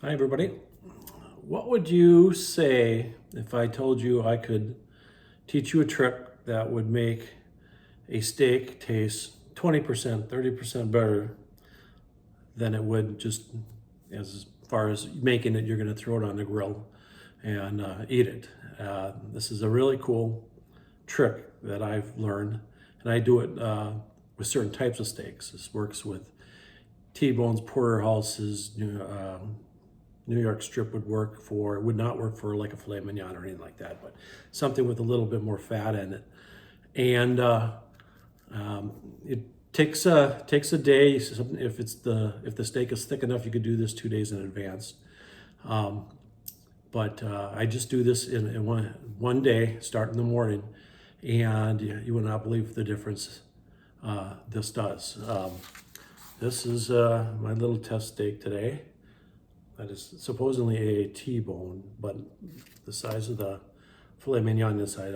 Hi, everybody. What would you say if I told you I could teach you a trick that would make a steak taste 20%, 30% better than it would just as far as making it? You're going to throw it on the grill and eat it. This is a really cool trick that I've learned, and I do it with certain types of steaks. This works with T-bones, porterhouses, New York strip would not work for like a filet mignon or anything like that, but something with a little bit more fat in it. And it takes a day. If the steak is thick enough, you could do this 2 days in advance. But I just do this in one day, start in the morning, and you will not believe the difference this does. This is my little test steak today. That is supposedly a T-bone, but the size of the filet mignon inside,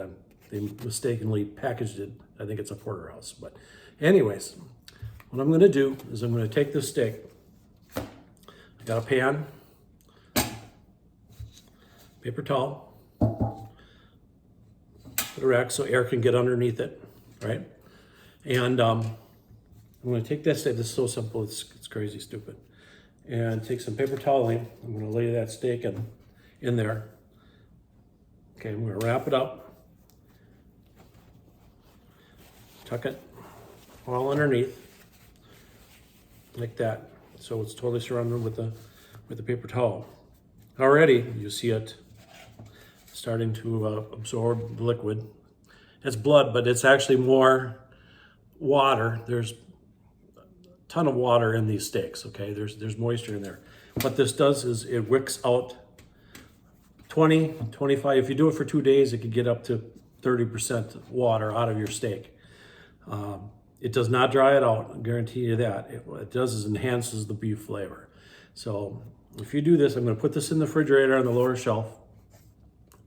they mistakenly packaged it. I think it's a porterhouse. But anyways, what I'm going to do is I'm going to take this steak. I got a pan, paper towel, put a rack so air can get underneath it, right? And I'm going to take that steak. This is so simple, it's crazy stupid. And take some paper toweling. I'm going to lay that steak in there. Okay, I'm going to wrap it up. Tuck it all underneath, like that. So it's totally surrounded with the paper towel. Already, you see it starting to absorb the liquid. It's blood, but it's actually more water. There's ton of water in these steaks, okay? There's moisture in there. What this does is it wicks out 20, 25. If you do it for 2 days, it could get up to 30% water out of your steak. It does not dry it out, I guarantee you that. What it does is enhances the beef flavor. So if you do this, I'm gonna put this in the refrigerator on the lower shelf,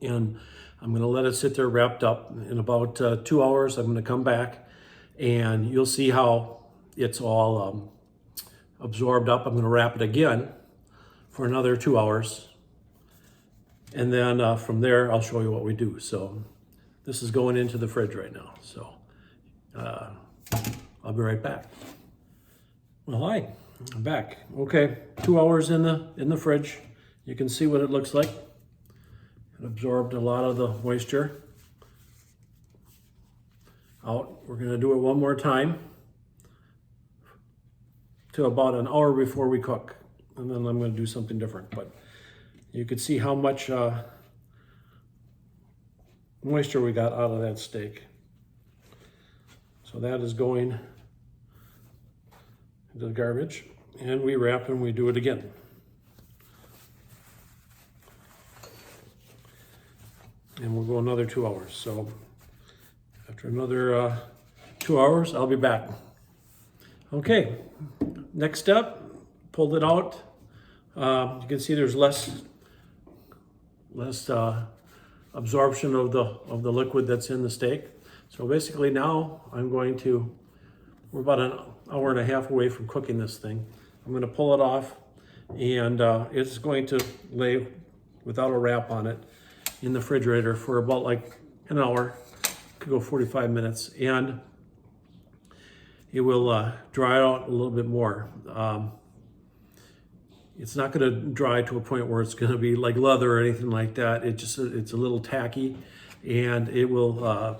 and I'm gonna let it sit there wrapped up. In about 2 hours, I'm gonna come back, and you'll see how it's all absorbed up. I'm going to wrap it again for another 2 hours. And then from there, I'll show you what we do. So this is going into the fridge right now. So I'll be right back. Well, hi, I'm back. Okay, 2 hours in the fridge. You can see what it looks like. It absorbed a lot of the moisture out. We're going to do it one more time to about an hour before we cook, and then I'm going to do something different. But you could see how much moisture we got out of that steak. So that is going into the garbage, and we wrap and we do it again. And we'll go another 2 hours. So after another 2 hours, I'll be back. Okay, next step, pulled it out. You can see there's less absorption of the liquid that's in the steak. So basically now we're about an hour and a half away from cooking this thing. I'm going to pull it off, and it's going to lay without a wrap on it in the refrigerator for about like an hour. Could go 45 minutes, and it will dry out a little bit more. It's not going to dry to a point where it's going to be like leather or anything like that. It's a little tacky, and it will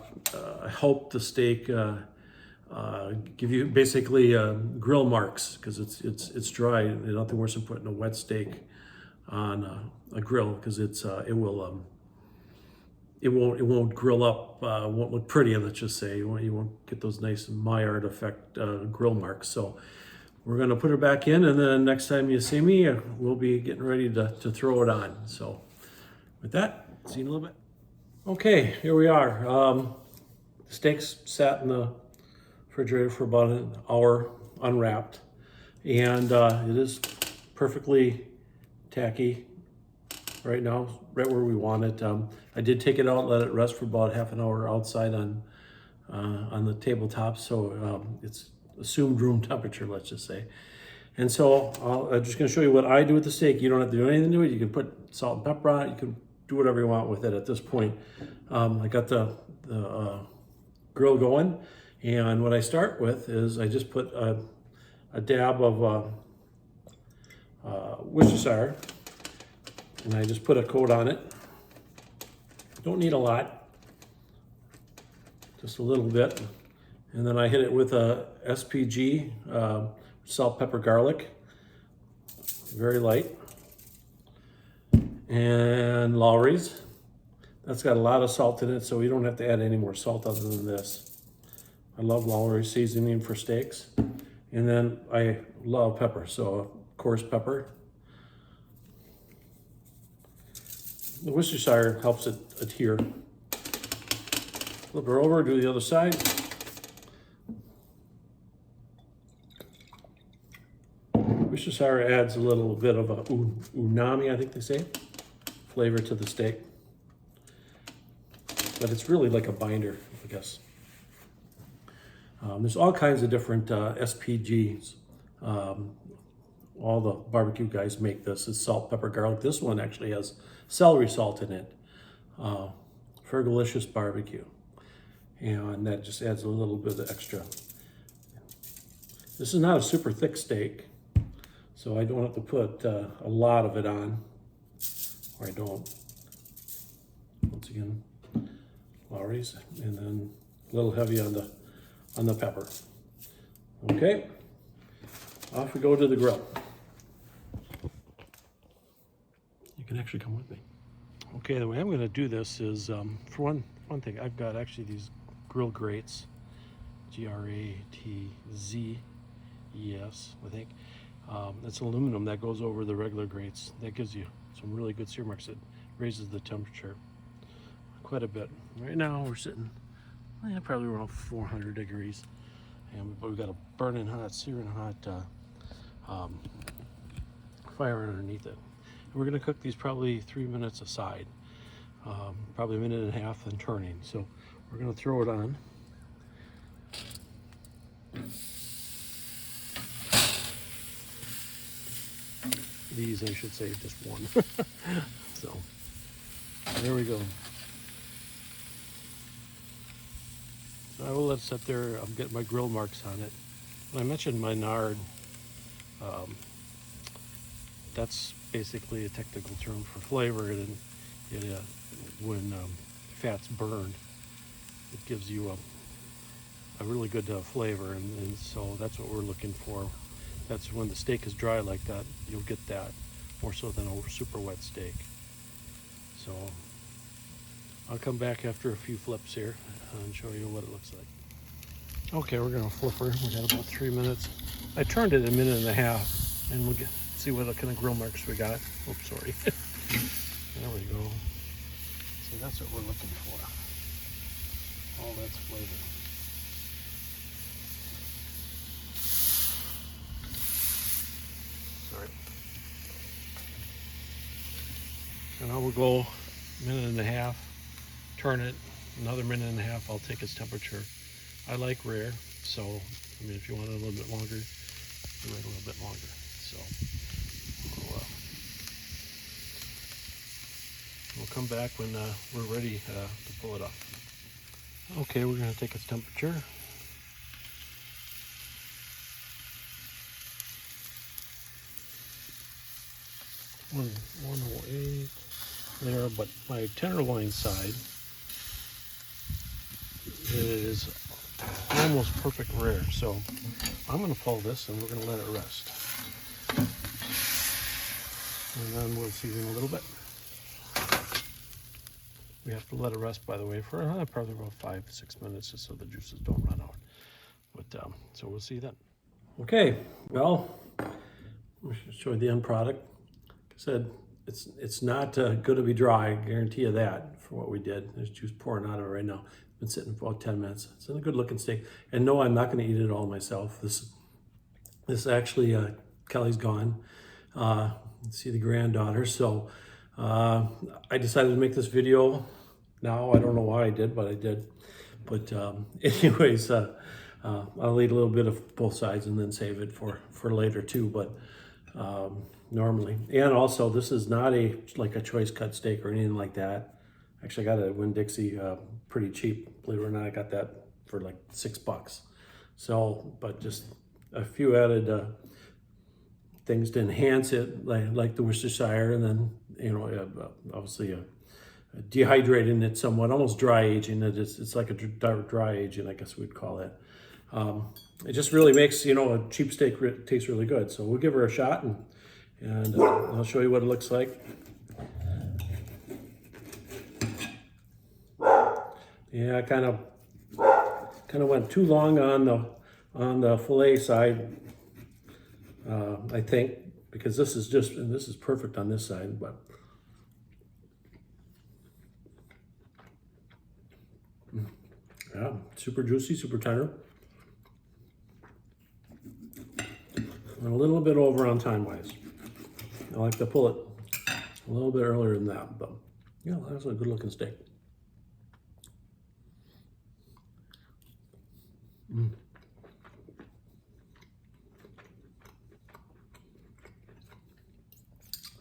help the steak give you basically grill marks, because it's dry. Nothing worse than putting a wet steak on a grill, because it won't grill up, won't look pretty, let's just say. You won't get those nice Maillard effect grill marks. So we're gonna put it back in, and then next time you see me, we'll be getting ready to throw it on. So with that, see you in a little bit. Okay, here we are. The steak's sat in the refrigerator for about an hour unwrapped, and it is perfectly tacky right now, right where we want it. I did take it out, let it rest for about half an hour outside on the tabletop, so it's assumed room temperature, let's just say. And so I'm just gonna show you what I do with the steak. You don't have to do anything to it. You can put salt and pepper on it. You can do whatever you want with it at this point. I got the grill going, and what I start with is I just put a dab of Worcestershire, and I just put a coat on it. Don't need a lot, just a little bit. And then I hit it with a SPG, salt, pepper, garlic, very light. And Lawry's, that's got a lot of salt in it, so you don't have to add any more salt other than this. I love Lawry's seasoning for steaks. And then I love pepper, so coarse pepper. The Worcestershire helps it adhere. Flip her over, do the other side. Worcestershire adds a little bit of a umami, I think they say, flavor to the steak. But it's really like a binder, I guess. There's all kinds of different SPGs. All the barbecue guys make this. It's salt, pepper, garlic. This one actually has celery salt in it. Fergalicious barbecue. And that just adds a little bit of extra. This is not a super thick steak, so I don't have to put a lot of it on, or I don't. Once again, Lawry's, and then a little heavy on the pepper. Okay, off we go to the grill. You can actually come with me. Okay, the way I'm going to do this is, for one thing, I've got actually these grill grates, GRATZES, I think. It's aluminum that goes over the regular grates. That gives you some really good sear marks. It raises the temperature quite a bit. Right now we're sitting probably around 400 degrees, but we've got a burning hot, searing hot fire underneath it. And we're going to cook these probably 3 minutes aside, probably a minute and a half, and turning. So we're going to throw it on. These, I should say, just one. So there we go. So I will let it sit there. I'll get my grill marks on it. When I mentioned my nard, that's basically a technical term for flavor. And when fat's burned, it gives you a really good flavor, and so that's what we're looking for. That's when the steak is dry like that, you'll get that more so than a super wet steak. So I'll come back after a few flips here and show you what it looks like. Okay, we're gonna flip her. We got about 3 minutes. I turned it a minute and a half, and we'll see what kind of grill marks we got. Oops, sorry. There we go. So that's what we're looking for. All that's flavor. Sorry. And I will go a minute and a half, turn it, another minute and a half, I'll take its temperature. I like rare, so, I mean, if you want it a little bit longer, do it a little bit longer. So, we'll come back when we're ready to pull it off. Okay, we're going to take its temperature. One 108 there, but my tenderloin side is almost perfect rare. So I'm going to pull this and we're going to let it rest. And then we'll season a little bit. We have to let it rest, by the way, for probably about 5-6 minutes, just so the juices don't run out. But so we'll see then. Okay, well, we should show you the end product. Like I said, it's not going to be dry. I guarantee you that for what we did. There's juice pouring out of it right now. It's been sitting for about 10 minutes. It's a good looking steak. And no, I'm not going to eat it all myself. This actually, Kelly's gone. See the granddaughter. So I decided to make this video now. I don't know why I did, but I did. But anyways, I'll eat a little bit of both sides and then save it for later too, but normally. And also, this is not like a choice cut steak or anything like that. Actually, I got it at Winn-Dixie pretty cheap. Believe it or not, I got that for like $6. So, but just a few added things to enhance it, like the Worcestershire, and then, you know, obviously dehydrating it somewhat, almost dry aging it. It's like a dry aging, I guess we'd call it. It just really makes, you know, a cheap steak taste really good. So we'll give her a shot, and I'll show you what it looks like. Yeah, I kind of went too long on the fillet side, I think, because this is perfect on this side, but yeah, super juicy, super tender. And a little bit over on time-wise. I like to pull it a little bit earlier than that, but yeah, that's a good-looking steak.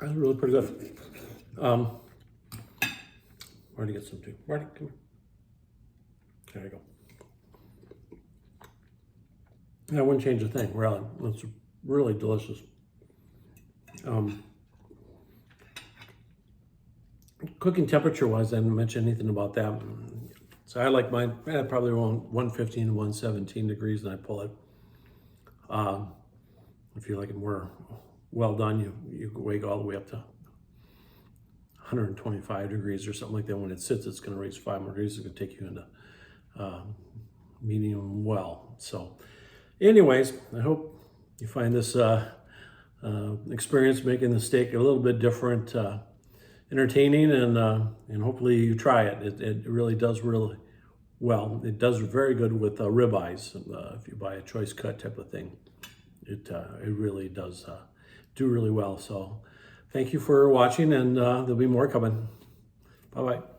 That's really pretty good. Marty, get some too. Marty, come here. There you go. Yeah, I wouldn't change a thing, really. It's really delicious. Cooking temperature-wise, I didn't mention anything about that. So I like mine probably around 115 to 117 degrees, and I pull it. If you like it more well done, you wake all the way up to 125 degrees or something like that. When it sits, it's going to raise 5 more degrees. It's going to take you into medium well. So anyways, I hope you find this experience making the steak a little bit different, entertaining, and hopefully you try it. It really does really well. It does very good with ribeyes. If you buy a choice cut type of thing, it really does do really well. So thank you for watching, and there'll be more coming. Bye-bye.